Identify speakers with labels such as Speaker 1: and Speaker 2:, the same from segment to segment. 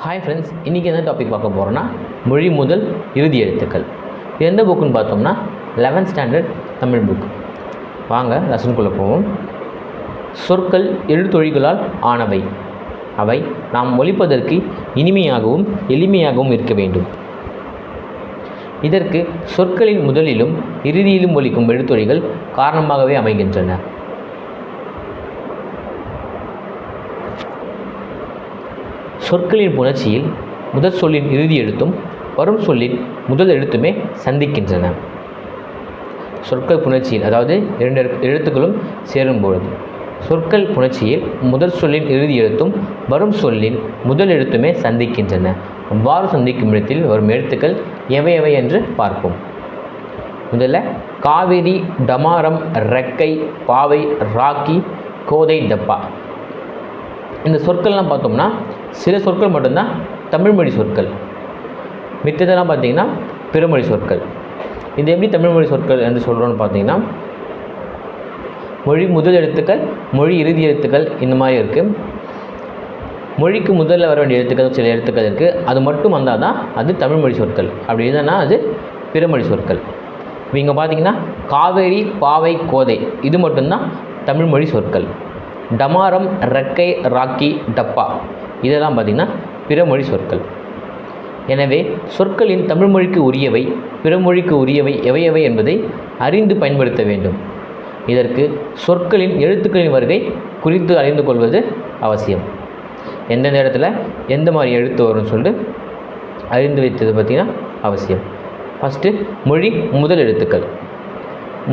Speaker 1: Hi friends, இன்றைக்கி எந்த topic பார்க்க போகிறோன்னா மொழி முதல் இறுதி எழுத்துக்கள். இது எந்த புக்குன்னு பார்த்தோம்னா 11th ஸ்டாண்டர்ட் தமிழ் புக். வாங்க லெசனுக்குள்ளே போவோம். சொற்கள் எழுத்தொழிகளால் ஆனவை. அவை நாம் ஒலிப்பதற்கு இனிமையாகவும் எளிமையாகவும் இருக்க வேண்டும். இதற்கு சொற்களின் முதலிலும் இறுதியிலும் ஒலிக்கும் எழுத்தொழிகள் காரணமாகவே அமைகின்றன. சொற்களின் புணர்ச்சியில் முதல் சொல்லின் இறுதி எழுத்தும் வரும் சொல்லின் முதல் எழுத்துமே சந்திக்கின்றன. சொற்கள் புணர்ச்சியில், அதாவது இரண்டு எழுத்துக்களும் சேரும்பொழுது, சொற்கள் புணர்ச்சியில் முதல் சொல்லின் இறுதி எழுத்தும் வரும் சொல்லின் முதல் எழுத்துமே சந்திக்கின்றன. அவ்வாறு சந்திக்கும் இடத்தில் வரும் எழுத்துக்கள் எவை எவை என்று பார்ப்போம். முதல்ல காவேரி, டமாரம், ரெக்கை, பாவை, ராக்கி, கோதை, டப்பா. இந்த சொற்கள்லாம் பார்த்தோம்னா சில சொற்கள் மட்டும்தான் தமிழ்மொழி சொற்கள், மித்ததெல்லாம் பார்த்திங்கன்னா பிறமொழி சொற்கள். இது எப்படி தமிழ்மொழி சொற்கள் என்று சொல்கிறோன்னு பார்த்தீங்கன்னா, மொழி முதல் எழுத்துக்கள், மொழி இறுதி எழுத்துக்கள் இந்த மாதிரி இருக்குது. மொழிக்கு முதல்ல வர வேண்டிய எழுத்துக்கள் சில எழுத்துக்கள் இருக்குது, அது மட்டும் வந்தால் தான் அது தமிழ்மொழி சொற்கள். அப்படி இல்லைன்னா அது பிறமொழி சொற்கள். இப்போ இங்கே பார்த்தீங்கன்னா காவேரி, பாவை, கோதை இது மட்டும்தான் தமிழ்மொழி சொற்கள். டமாரம், ரெக்கை, ராக்கி, டப்பா இதெல்லாம் பார்த்திங்கன்னா பிறமொழி சொற்கள். எனவே சொற்களின் தமிழ்மொழிக்கு உரியவை பிறமொழிக்கு உரியவை எவை எவை என்பதை அறிந்து பயன்படுத்த வேண்டும். இதற்கு சொற்களின் எழுத்துக்களின் வருகை குறித்து அறிந்து கொள்வது அவசியம். எந்தெந்த இடத்துல எந்த மாதிரி எழுத்து வரும்னு சொல்லிட்டு அறிந்து வைத்தது பார்த்திங்கன்னா அவசியம். ஃபஸ்ட்டு மொழி முதல் எழுத்துக்கள்.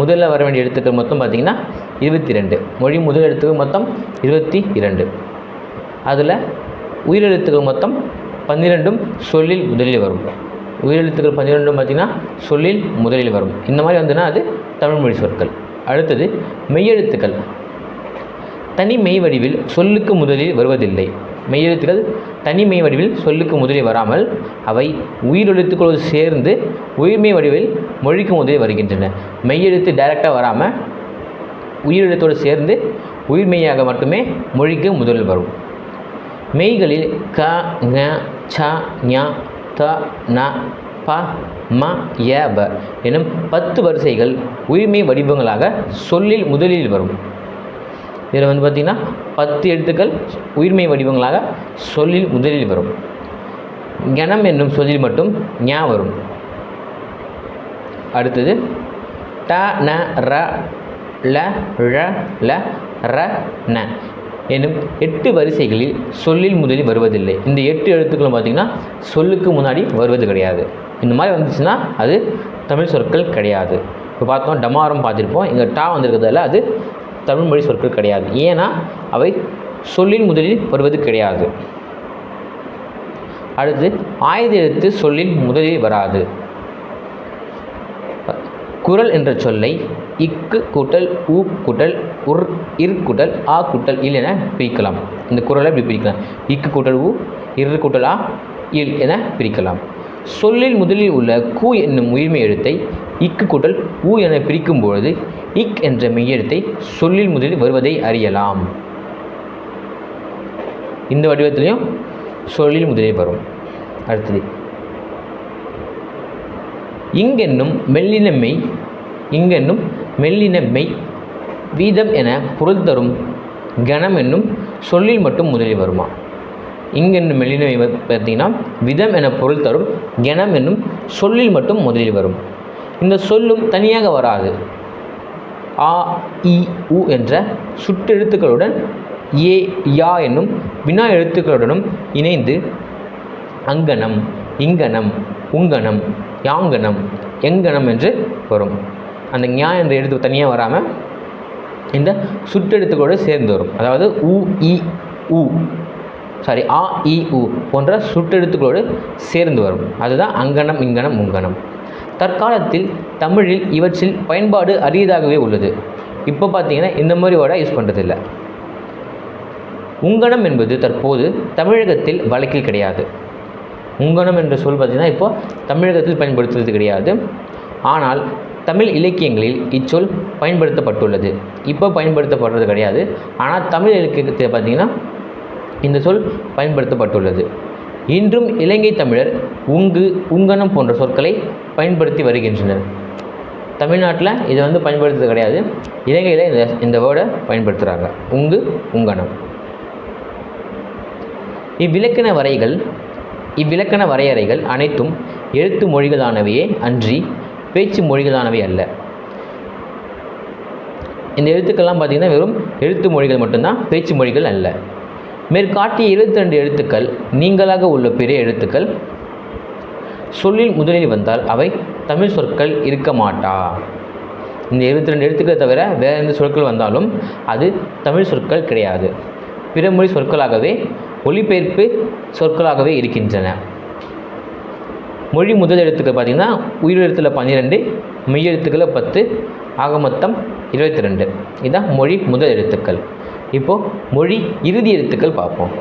Speaker 1: முதல்ல வர வேண்டிய எழுத்துக்கள் மொத்தம் பார்த்திங்கன்னா 22. மொழி முதல் எழுத்துக்கள் மொத்தம் 22. அதில் உயிரெழுத்துக்கள் மொத்தம் 12 சொல்லில் முதலில் வரும். உயிரெழுத்துக்கள் 12 பார்த்திங்கன்னா சொல்லில் முதலில் வரும். இந்த மாதிரி வந்துன்னா அது தமிழ்மொழி சொற்கள். அடுத்தது மெய்யெழுத்துக்கள். தனி மெய் வடிவில் சொல்லுக்கு முதலில் வருவதில்லை. மெய்யெழுத்துக்கள் தனி மெய் வடிவில் சொல்லுக்கு முதலில் வராமல் அவை உயிரெழுத்துக்களோடு சேர்ந்து உயிர்மெய் வடிவில் மொழிக்கு முதலில் வருகின்றன. மெய்யெழுத்து டைரெக்டாக வராமல் உயிரெழுத்தோடு சேர்ந்து உயிர்மெய்யாக மட்டுமே மொழிக்கு முதலில் வரும். மெய்களில் க, ங, ச, ஞ, த, ந, ப, ம, ய, ப எனும் 10 வரிசைகள் உயிர்மெய் வடிவங்களாக சொல்லில் முதலில் வரும். இதில் பார்த்திங்கன்னா 10 எழுத்துக்கள் உயிர்மெய் வடிவங்களாக சொல்லில் முதலில் வரும். கணம் என்னும் சொல்லில் மட்டும் ஞ வரும். அடுத்தது ட, ந, ர, ல, ழ, ல, ர, ந எனும் 8 வரிசைகளில் சொல்லில் முதலில் வருவதில்லை. இந்த 8 எழுத்துக்களும் பார்த்திங்கன்னா சொல்லுக்கு முன்னாடி வருவது கிடையாது. இந்த மாதிரி வந்துச்சுன்னா அது தமிழ் சொற்கள் கிடையாது. இப்போ பார்த்தோம் டமாரம் பார்த்துருப்போம், இங்கே டா வந்திருக்கிறதால அது தமிழ்மொழி சொற்கள் கிடையாது. ஏன்னா அவை சொல்லின் முதலில் வருவது கிடையாது. அடுத்து ஆயுத எழுத்து சொல்லின் முதலில் வராது. குரல் என்ற சொல்லை இக்கு கூட்டல் ஊ கூட்டல் உர் இர் கூட்டல் ஆ கூட்டல் இல் என பிரிக்கலாம். இந்த குரலை இப்படி பிரிக்கலாம். இக்கு கூட்டல் ஊ, இரு கூட்டல் ஆ, இல் என பிரிக்கலாம். சொல்லில் முதலில் உள்ள கூ என்னும் உயிர்மெய் எழுத்தை இக்கு கூட்டல் ஊ என பிரிக்கும் பொழுது இக் என்ற மெய்யெழுத்தை சொல்லில் முதலில் வருவதை அறியலாம். இந்த வடிவத்திலையும் சொல்லில் முதலில் வரும். அடுத்தது இங்கென்னும் மெல்லின மெய், இங்கென்னும் மெல்லின மெய் வீதம் என பொருள் தரும் கணம் என்னும் சொல்லில் மட்டும் முதலில் வருமா? இங்கென்னும் மெல்லின மெய் பார்த்திங்கன்னா விதம் என பொருள் தரும் கணம் என்னும் சொல்லில் மட்டும் முதலில் வரும். இந்த சொல்லும் தனியாக வராது. ஆ, இ, உ என்ற சுட்டெழுத்துக்களுடன் ஏ, யா என்னும் வினா எழுத்துக்களுடனும் இணைந்து அங்கனம், இங்கனம், உங்கனம், யாங்கனம், எங்கனம் என்று வரும். அந்த ஞா என்ற எழுத்து தனியாக வராமல் இந்த சுட்டெழுத்துக்களோடு சேர்ந்து வரும். அதாவது உ, இ, உ ஆ, இ, உ போன்ற சுட்டெழுத்துக்களோடு சேர்ந்து வரும். அதுதான் அங்கனம், இங்கனம், உங்கனம். தற்காலத்தில் தமிழில் இவற்றில் பயன்பாடு அரியதாகவே உள்ளது. இப்போ பார்த்திங்கன்னா இந்த மாதிரி வேர்டை யூஸ் பண்ணுறதில்லை. உங்கனம் என்பது தற்போது தமிழகத்தில் வழக்கில் கிடையாது. உங்கனம் என்ற சொல் பார்த்திங்கன்னா இப்போ தமிழகத்தில் பயன்படுத்துவது கிடையாது. ஆனால் தமிழ் இலக்கியங்களில் இச்சொல் பயன்படுத்தப்பட்டுள்ளது. இப்போ பயன்படுத்தப்படுறது கிடையாது. ஆனால் தமிழ் இலக்கியத்தில் பார்த்திங்கன்னா இந்த சொல் பயன்படுத்தப்பட்டுள்ளது. இன்றும் இலங்கை தமிழர் உங்கு, உங்கனம் போன்ற சொற்களை பயன்படுத்தி வருகின்றனர். தமிழ்நாட்டில் இதை பயன்படுத்துறது கிடையாது. இலங்கையில் இந்த வேர்டை பயன்படுத்துகிறாங்க, உங்கு, உங்கனம். இவ்விலக்கண வரையறைகள் அனைத்தும் எழுத்து மொழிகளானவையே அன்றி பேச்சு மொழிகளானவை அல்ல. இந்த எழுத்துக்கள்லாம் பார்த்திங்கன்னா வெறும் எழுத்து மொழிகள் மட்டும்தான், பேச்சு மொழிகள் அல்ல. மேற்காட்டிய 22 எழுத்துக்கள் நீங்களாக உள்ள பிற எழுத்துக்கள் சொல்லில் முதலில் வந்தால் அவை தமிழ் சொற்கள் இருக்க மாட்டா. இந்த 22 எழுத்துக்களை தவிர வேறு எந்த சொற்கள் வந்தாலும் அது தமிழ் சொற்கள் கிடையாது, பிறமொழி சொற்களாகவே, ஒலிபெயர்ப்பு சொற்களாகவே இருக்கின்றன. மொழி முதல் எழுத்துக்கள் பார்த்திங்கன்னா உயிரெழுத்தில் 12, மெய்யெழுத்துக்களில் 10, ஆக மொத்தம் 22. இதுதான் மொழி முதல் எழுத்துக்கள். இப்போது மொழி இறுதி எழுத்துக்கள் பார்ப்போம்.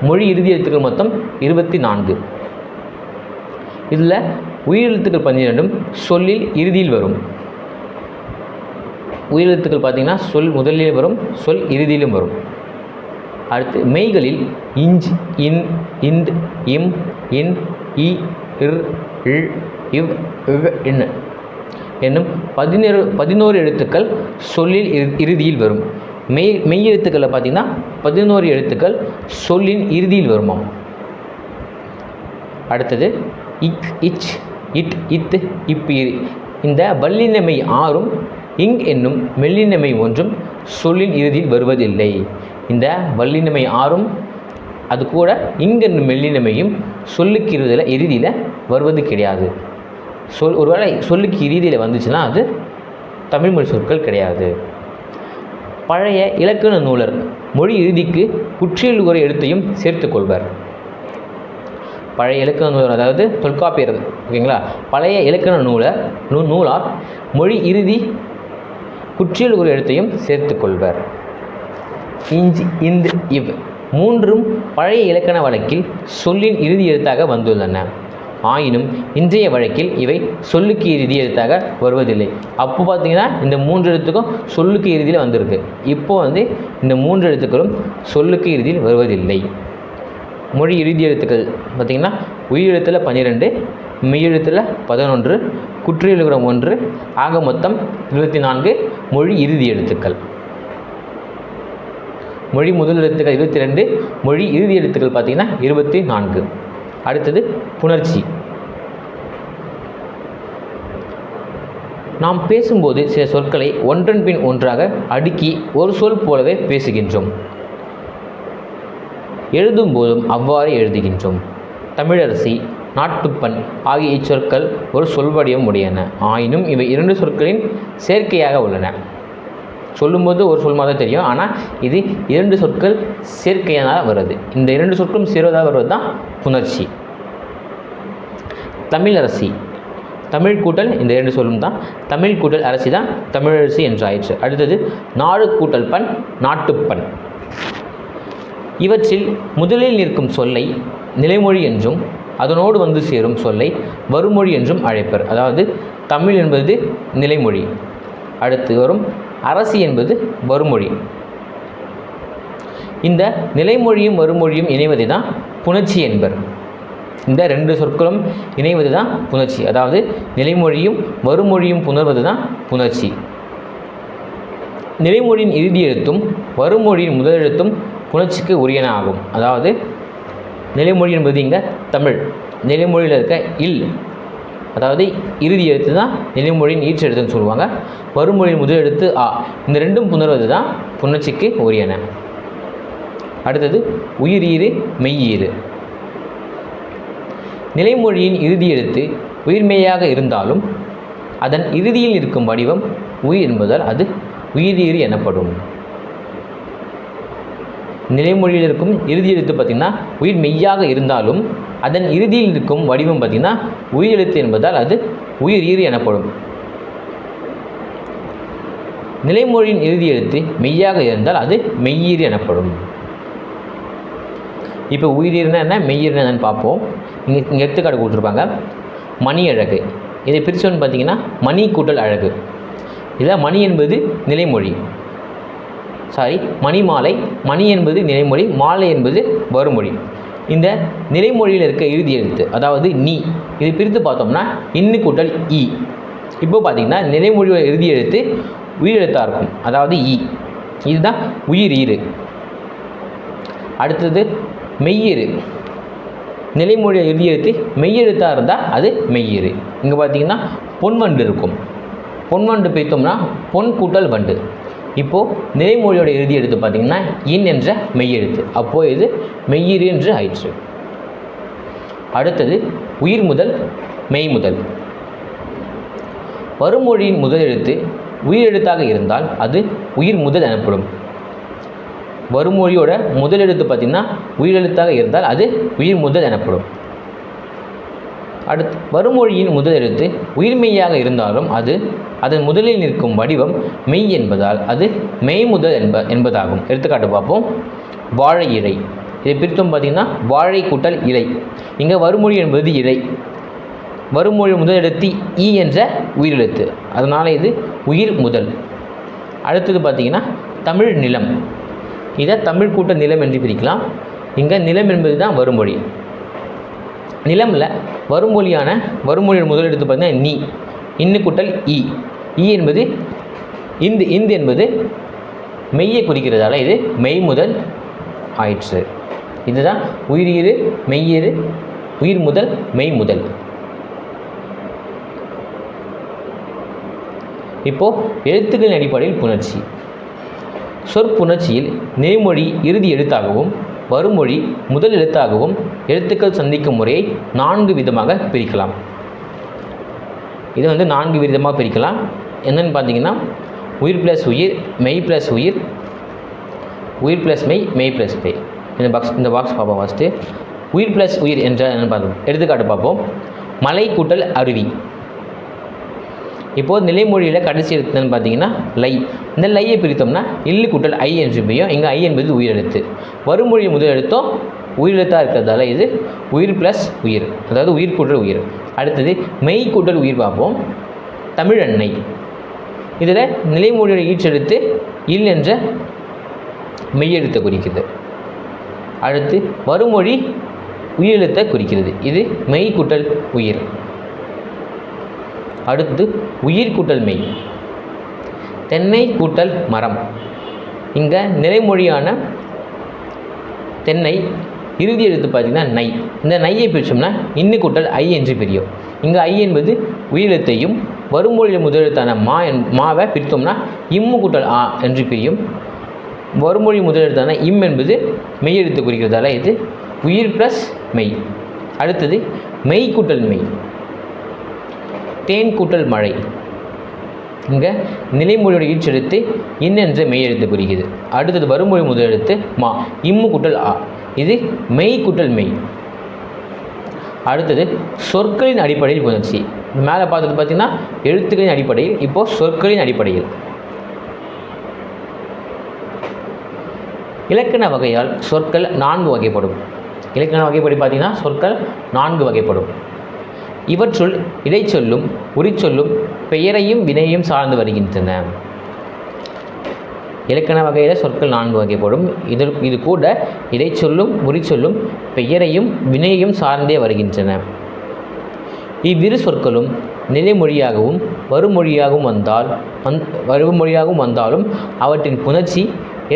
Speaker 1: மொழி இறுதி எழுத்துக்கள் மொத்தம் 24. இதில் உயிரெழுத்துக்கள் 12 சொல்லில் இறுதியில் வரும். உயிரெழுத்துக்கள் பார்த்திங்கன்னா சொல் முதலில் வரும், சொல் இறுதியிலும் வரும். அடுத்து மெய்களில் இஞ்ச், இன், இந்த், இம், இன், இ, இர், இழ், இவ், இவ், இன் என்னும் 11 எழுத்துக்கள் சொல்லில் இறுதியில் வரும். மெய் எழுத்துக்களில் பார்த்திங்கன்னா 11 எழுத்துக்கள் சொல்லின் இறுதியில் வருமாம். அடுத்தது இக், இச், இட், இத், இப், இரு. இந்த வல்லினமை 6 இங் என்னும் மெல்லினமை 1 சொல்லின் இறுதியில் வருவதில்லை. இந்த வல்லினமை 6 அது கூட இங் என்னும் மெல்லினமையும் சொல்லுக்கு இறுதியில் வருவது கிடையாது. ஒருவேளை சொல்லுக்கு இறுதியில் வந்துச்சுன்னா அது தமிழ்மொழி சொற்கள் கிடையாது. பழைய இலக்கண நூலர் மொழி இறுதிக்கு குற்றியல் உரை எழுத்தையும் சேர்த்து கொள்வர். பழைய இலக்கண நூலர் அதாவது தொல்காப்பியர், ஓகேங்களா, பழைய இலக்கண நூலார் மொழி இறுதி குற்றியல் உரை எழுத்தையும் சேர்த்து கொள்வர். இஞ்ச், இந்த், இவ் 3ம் பழைய இலக்கண வழக்கில் சொல்லின் இறுதி எழுத்தாக வந்துள்ளன. ஆயினும் இன்றைய வழக்கில் இவை சொல்லுக்கு இறுதி எழுத்தாக வருவதில்லை. அப்போ பார்த்திங்கன்னா இந்த 3 எழுத்துக்கும் சொல்லுக்கு இறுதியில் வந்திருக்கு. இப்போது இந்த 3 எழுத்துக்களும் சொல்லுக்கு இறுதியில் வருவதில்லை. மொழி இறுதி எழுத்துக்கள் பார்த்திங்கன்னா உயிரெழுத்தில் 12, மெய்யெழுத்தில் 11, குற்றியலுகரம் 1, ஆக மொத்தம் 24 மொழி இறுதி எழுத்துக்கள். மொழி முதல் எழுத்துக்கள் 22, மொழி இறுதி எழுத்துக்கள் பார்த்திங்கன்னா 24. அடுத்தது புணர்ச்சி. நாம் பேசும்போது சில சொற்களை ஒன்றன் பின் ஒன்றாக அடுக்கி ஒரு சொல் போலவே பேசுகின்றோம். எழுதும்போதும் அவ்வாறு எழுதுகின்றோம். தமிழரசி, நாட்டுப்பண் ஆகிய இச்சொற்கள் ஒரு சொல்வடிவம் உடையன. ஆயினும் இவை 2 சொற்களின் சேர்க்கையாக உள்ளன. சொல்லும்போது ஒரு சொல் மாதிரி தெரியும், ஆனால் இது 2 சொற்கள் சேர்க்கையானால் வருது. இந்த 2 சொற்களும் சேர்வதாக வருவது தான் புணர்ச்சி. தமிழரசி, தமிழ் கூட்டல் இந்த 2 சொல்லும் தான் தமிழ் கூட்டல் அரசி தான் தமிழரசி என்றாயிற்று. அடுத்தது நாடு கூட்டல் பண், நாட்டுப்பண். இவற்றில் முதலில் நிற்கும் சொல்லை நிலைமொழி என்றும் அதனோடு வந்து சேரும் சொல்லை வருமொழி என்றும் அழைப்பர். அதாவது தமிழ் என்பது நிலைமொழி, அடுத்து வரும் அரசி என்பது வருமொழி. இந்த நிலைமொழியும் வருமொழியும் இணைவதை தான் புணர்ச்சி என்பர். இந்த 2 சொற்களும் இணைவது தான் புணர்ச்சி. அதாவது நிலைமொழியும் வருமொழியும் புணர்வது தான் புணர்ச்சி. நிலைமொழியின் இறுதி எழுத்தும் வருமொழியின் முதல் எழுத்தும் புணர்ச்சிக்கு உரியன ஆகும். அதாவது நிலைமொழி என்பது இங்கே தமிழ், நிலைமொழியில் இருக்க இல் அதாவது இறுதி எழுத்து தான் நிலைமொழியின் ஈற்று எழுத்துன்னு சொல்லுவாங்க. வருமொழியின் முதல் எழுத்து ஆ. இந்த 2ம் புணர்வது தான் புணர்ச்சிக்கு உரியன. அடுத்தது உயிரீறு, மெய்யீறு. நிலைமொழியின் இறுதி எழுத்து உயிர்மெய்யாக இருந்தாலும் அதன் இறுதியில் இருக்கும் வடிவம் உயிர் என்பதால் அது உயிரீறு எனப்படும். நிலைமொழியில் இருக்கும் இறுதி எழுத்து பார்த்திங்கன்னா உயிர் மெய்யாக இருந்தாலும் அதன் இறுதியில் இருக்கும் வடிவம் பார்த்திங்கன்னா உயிர் எழுத்து என்பதால் அது உயிரீறு எனப்படும். நிலைமொழியின் இறுதி எழுத்து மெய்யாக இருந்தால் அது மெய்யீறு எனப்படும். இப்போ உயிரீறுனா என்ன, மெய்யீறுனா என்னன்னு பார்ப்போம். இங்கே எடுத்துக்காட்டு கொடுத்துருப்பாங்க. மணி அழகு, இதை பிரித்தோன்னு பார்த்தீங்கன்னா மணி கூட்டல் அழகு. இதில் மணி என்பது நிலைமொழி, மணிமாலை. மணி என்பது நிலைமொழி, மாலை என்பது வருமொழி. இந்த நிலைமொழியில் இருக்க இறுதி எழுத்து அதாவது நீ, இது பிரித்து பார்த்தோம்னா இன்னு கூட்டல் இ. இப்போ பார்த்தீங்கன்னா நிலைமொழியோட இறுதி எழுத்து உயிரெழுத்தாக இருக்கும், அதாவது இ. இதுதான் உயிர் ஈறு. அடுத்தது மெய்யிறு. நிலைமொழியோட இறுதி எழுத்து மெய்யெழுத்தாக இருந்தால் அது மெய்யிறு. இங்கே பார்த்தீங்கன்னா பொன்வண்டு இருக்கும். பொன்வண்டு பிரித்தோம்னா பொன் கூட்டல் வண்டு. இப்போது நிலைமொழியோட இறுதி எழுத்து பார்த்திங்கன்னா இன் என்ற மெய்யெழுத்து, அப்போது இது மெய்யிறு என்று ஆயிற்று. அடுத்தது உயிர் முதல் மெய் முதல். வருமொழியின் முதல் எழுத்து உயிரெழுத்தாக இருந்தால் அது உயிர் முதல் எனப்படும். வருமொழியோட முதல் எழுத்து பார்த்திங்கன்னா உயிரெழுத்தாக இருந்தால் அது உயிர் முதல் எனப்படும். அடுத்து வருமொழியின் முதல் எழுத்து உயிர்மெய்யாக இருந்தாலும் அது அதன் முதலில் நிற்கும் வடிவம் மெய் என்பதால் அது மெய் முதல் என்பதாகும். எடுத்துக்காட்டு பார்ப்போம். வாழை இலை. இதை பிரித்தோம் பார்த்திங்கன்னா வாழை கூட்டல் இலை. இங்கே வருமொழி என்பது இலை. வருமொழி முதல் எழுத்து ஈ என்ற உயிரெழுத்து, அதனால் இது உயிர் முதல். அடுத்தது பார்த்திங்கன்னா தமிழ் நிலம். இதை தமிழ் கூட்டல் நிலம் என்று பிரிக்கலாம். இங்கே நிலம் என்பது தான் வருமொழி. நிலமில் வருமொழியோட முதல் எழுத்து பார்த்திங்கன்னா நீ. இன்னு கூட்டல் இ. இ என்பது இந்து என்பது மெய்யை குறிக்கிறதால இது மெய் முதல் ஆயிற்று. இதுதான் உயிரீறு, மெய்யீறு, உயிர் முதல், மெய் முதல். இப்போது எழுத்துக்களின் அடிப்படையில் புணர்ச்சி. சொற்புணர்ச்சியில் நிலைமொழி இறுதி எழுத்தாகவும் வருமொழி முதல் எழுத்தாகவும் எழுத்துக்கள் சந்திக்கும் முறையை 4 விதமாக பிரிக்கலாம். இது 4 விதமாக பிரிக்கலாம். என்னென்னு பார்த்தீங்கன்னா உயிர் ப்ளஸ் உயிர், மெய் ப்ளஸ் உயிர், உயிர் ப்ளஸ் மெய், மெய் ப்ளஸ் மெய். இந்த பாக்ஸ் பார்ப்போம். ஃபஸ்ட்டு உயிர் ப்ளஸ் உயிர் என்ற என்னென்னு பார்ப்போம். எடுத்துக்காட்டு பார்ப்போம். மலை கூட்டல் அருவி. இப்போது நிலைமொழியில் கடைசி எழுத்துன்னு பார்த்தீங்கன்னா லை. இந்த லையை பிரித்தோம்னா இல்லு கூட்டல் ஐ என்று பிரியும். இங்கே ஐ என்பது உயிரெழுத்து. வருமொழி முதல் எழுத்தும் உயிரெழுத்தாக இருக்கிறதால இது உயிர் ப்ளஸ் உயிர், அதாவது உயிர் கூட்டல் உயிர். அடுத்தது மெய் கூட்டல் உயிர் பார்ப்போம். தமிழன்னை. இதில் நிலைமொழியோட ஈற்றெழுத்து இல் என்ற மெய்யெழுத்தை குறிக்கிறது. அடுத்து வருமொழி உயிரெழுத்தை குறிக்கிறது. இது மெய் கூட்டல் உயிர். அடுத்து உயிர் கூட்டல் மெய். தென்னை கூட்டல் மரம். இங்கே நிலைமொழியான தென்னை இறுதி எழுத்து பார்த்திங்கன்னா நை. இந்த நையை பிரித்தோம்னா இன்னு கூட்டல் ஐ என்று பிரியும். இங்கே ஐ என்பது உயிரெழுத்தையும் வருமொழியில் முதலெழுத்தான மாவை பிரித்தோம்னா இம்மு கூட்டல் ஆ என்று பிரியும். வருமொழி முதலெழுத்தான இம் என்பது மெய்யெழுத்து குறிக்கிறதால இது உயிர் ப்ளஸ் மெய். அடுத்தது மெய் கூட்டல் மெய். தேன் கூட்டல் மழை. இங்கே நிலைமொழியோட ஈற்றெழுத்து இன் என்ற மெய்யெழுத்து குறிக்கிறது. அடுத்தது வருமொழி முதலெழுத்து மா, இம்மு கூட்டல் ஆ, இது மெய் கூட்டல் மெய். அடுத்தது சொற்களின் அடிப்படையில் புணர்ச்சி. மேலே பார்த்தது பார்த்திங்கன்னா எழுத்துக்களின் அடிப்படையில், இப்போது சொற்களின் அடிப்படையில். இலக்கண வகையால் சொற்கள் 4 வகைப்படும். இலக்கண வகைப்படி பார்த்திங்கன்னா சொற்கள் 4 வகைப்படும். இவற்றுள் இடைச்சொல்லும் உரிச்சொல்லும் பெயரையும் வினையையும் சார்ந்து வருகின்றன. இலக்கண வகையில் சொற்கள் 4 வகைப்படும். இது கூட இடைச்சொல்லும் உரிச்சொல்லும் பெயரையும் வினையையும் சார்ந்தே வருகின்றன. இவ்விரு சொற்களும் நிலைமொழியாகவும் வருமொழியாகவும் வந்தாலும் அவற்றின் புணர்ச்சி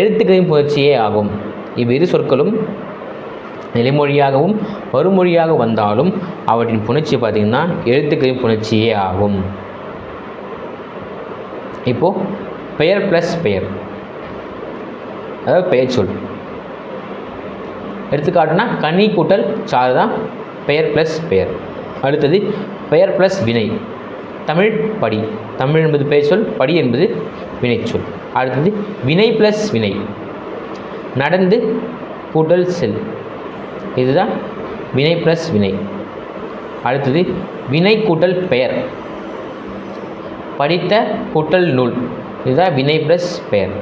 Speaker 1: எழுத்துக்களின் புணர்ச்சியே ஆகும். இவ்விரு சொற்களும் நிலைமொழியாகவும் வருமொழியாக வந்தாலும் அவற்றின் புணர்ச்சி பார்த்திங்கன்னா எழுத்துக்களின் புணர்ச்சியே ஆகும். இப்போது பெயர் ப்ளஸ் பெயர், அதாவது பெயர் சொல். எடுத்துக்காட்டுனா கனி கூட்டல் சாறு தான் பெயர் ப்ளஸ் பெயர். அடுத்தது பெயர் ப்ளஸ் வினை. தமிழ் படி. தமிழ் என்பது பெயர் சொல், படி என்பது வினைச்சொல். அடுத்தது வினை ப்ளஸ் வினை. நடந்து கூட்டல் செல், இதுதான் வினை ப்ளஸ் வினை. அடுத்தது வினை கூட்டல் பெயர். படித்த கூட்டல் நூல், இதுதான் வினை ப்ளஸ் பெயர்.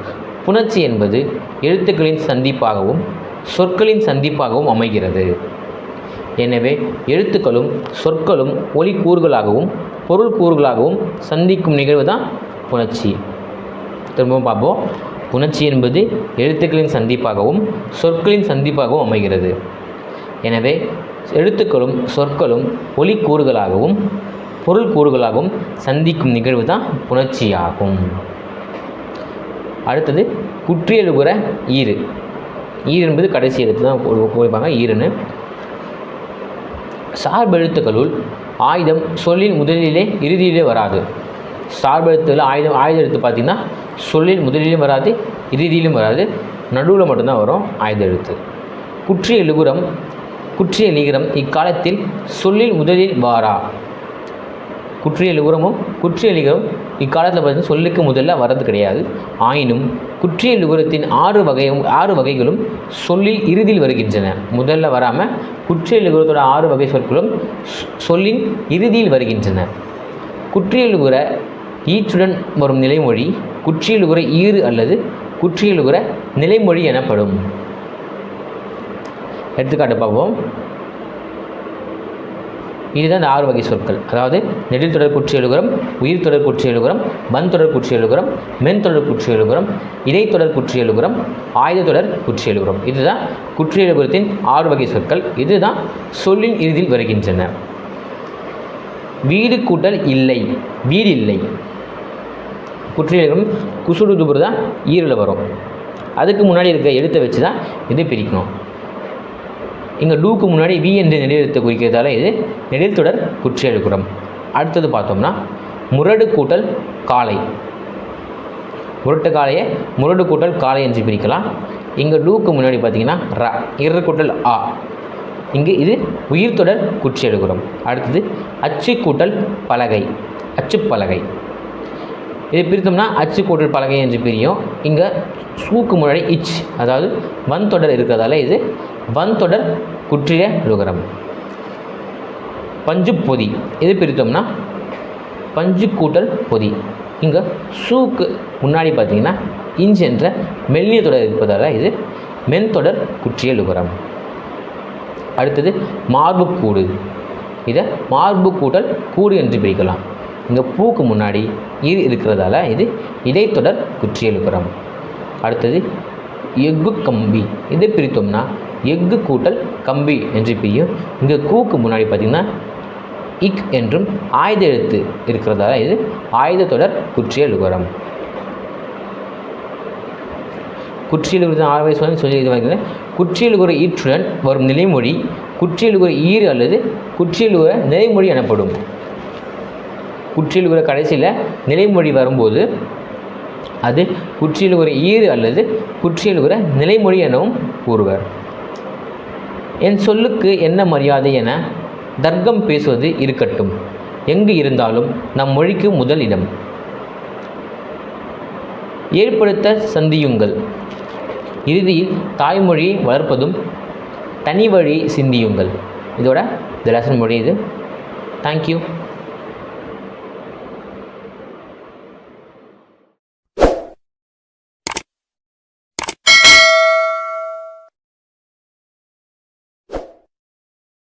Speaker 1: புணர்ச்சி என்பது எழுத்துக்களின் சந்திப்பாகவும் சொற்களின் சந்திப்பாகவும் அமைகிறது. எனவே எழுத்துக்களும் சொற்களும் ஒலி கூறுகளாகவும் பொருள் கூறுகளாகவும் சந்திக்கும் நிகழ்வு தான் புணர்ச்சி. திரும்பவும் பார்ப்போம். புணர்ச்சி என்பது எழுத்துக்களின் சந்திப்பாகவும் சொற்களின் சந்திப்பாகவும் அமைகிறது. எனவே எழுத்துக்களும் சொற்களும் ஒலி கூறுகளாகவும் பொருள் கூறுகளாகவும் சந்திக்கும் நிகழ்வு தான் புணர்ச்சியாகும். அடுத்தது குற்றியலுகுற ஈறு. ஈறு என்பது கடைசி எழுத்து தான் போய்ப்பாங்க ஈறுன்னு. சார்பெழுத்துக்களுள் ஆயுதம் சொல்லின் முதலிலே இறுதியிலே வராது. சார்பெழுத்துல ஆயுத எழுத்து பார்த்திங்கன்னா சொல்லில் முதலிலும் வராது, இறுதியிலும் வராது, நடுவில் மட்டும்தான் வரும் ஆயுத எழுத்து. குற்றிய லிகரம் இக்காலத்தில் சொல்லில் முதலில் வாரா. குற்றிய லிகுரமும் குற்றிய லிகரம் இக்காலத்தில் பார்த்தீங்கன்னா சொல்லுக்கு முதல்ல வர்றது கிடையாது. ஆயினும் குற்றிய லிகுரத்தின் ஆறு வகைகளும் சொல்லில் இறுதியில் வருகின்றன. முதல்ல வராமல் குற்றிய லிகுரத்தோட 6 வகை சொற்களும் சொல்லின் இறுதியில் வருகின்றன. குற்றியலுகுற ஈற்றுடன் வரும் நிலைமொழி குற்றியலுகுற ஈறு அல்லது குற்றியலுகுற நிலைமொழி எனப்படும். எடுத்துக்காட்டு பார்ப்போம். இதுதான் இந்த 6 வகை சொற்கள். அதாவது நெடில் தொடர் குற்றியலுகுரம், உயிர் தொடர் குற்றியலுகுரம், வன்தொடர் குற்றியலுகுரம், மென்தொடர் குற்றியலுகுரம், இடைத்தொடர் குற்றியலுகுரம், ஆயுத தொடர் குற்றியலுகுரம். இதுதான் குற்றியலுகுரத்தின் 6 வகை சொற்கள். இதுதான் சொல்லின் இறுதியில் வருகின்றன. வீடு கூட்டல் இல்லை, வீடு இல்லை. குற்றியலுகுரம் குசுடு துபுரு தான் ஈரில் வரும். அதுக்கு முன்னாடி இருக்க எழுத்தை வச்சு தான் இதை பிரிக்கணும். இங்கே டூக்கு முன்னாடி வி என்ற நெடிலெழுத்தை குறிக்கிறதால இது நெடில் தொடர் குற்றியலுகுரம். அடுத்தது பார்த்தோம்னா முரடு கூட்டல் காலை. முரட்டு காலையை முரடு கூட்டல் காலை என்று பிரிக்கலாம். இங்கே டூக்கு முன்னாடி பார்த்தீங்கன்னா ர, இரு கூட்டல் ஆ. இங்கு இது உயிர் தொடர் குற்றியலுகுரம். அடுத்தது அச்சு கூட்டல் பலகை, அச்சு பலகை. இது பிரித்தோம்னா அச்சு கூட்டல் பலகை என்று பிரியும். இங்கே சூக்கு முன்னாடி இச், அதாவது வன்தொடர் இருக்கிறதால இது வன்தொடர் குற்றியலுகரம். பஞ்சு பொதி. இது பிரித்தோம்னா பஞ்சு கூட்டல் பொதி. இங்கே சூக்கு முன்னாடி பார்த்தீங்கன்னா இஞ்ச் என்ற மெல்லிய தொடர் இருப்பதால் இது மென்தொடர் குற்றியலுகரம். அடுத்தது மார்பு கூடு. இதை மார்பு கூட்டல் கூடு என்று பிரிக்கலாம். இங்கே பூக்கு முன்னாடி ஈர் இருக்கிறதால இது இடைத்தொடர் குற்றியலுகரம். அடுத்தது எஃகு கம்பி. இதை பிரித்தோம்னா எஃகு கூட்டல் கம்பி என்று பிரியும். இங்கே கூக்கு முன்னாடி பார்த்திங்கன்னா இக் என்றும் ஆயுத எழுத்து இருக்கிறதால இது ஆயுத தொடர் குற்றியலுகரம். குற்றியலுகுரத்தின் 6 வகை சொல்லி இது வாங்கிக்கிறேன். குற்றியலுகுற ஈற்றுடன் வரும் நிலைமொழி குற்றியலுகுற ஈறு அல்லது குற்றியலுகுற நிலைமொழி எனப்படும். குற்றியலுகுற கடைசியில் நிலைமொழி வரும்போது அது குற்றியலுகுற ஈறு அல்லது குற்றியலுகுற நிலைமொழி எனவும் கூறுவர். என் சொல்லுக்கு என்ன மரியாதை என தர்க்கம் பேசுவது இருக்கட்டும். எங்கு இருந்தாலும் நம் மொழிக்கு முதல் இடம். ஏற்படுத்த சந்தியுங்கள். இறுதியில் தாய்மொழியை வளர்ப்பதும் தனி வழி சிந்தியுங்கள். இதோட இந்த லெசன் முடியுது. தேங்க்யூ.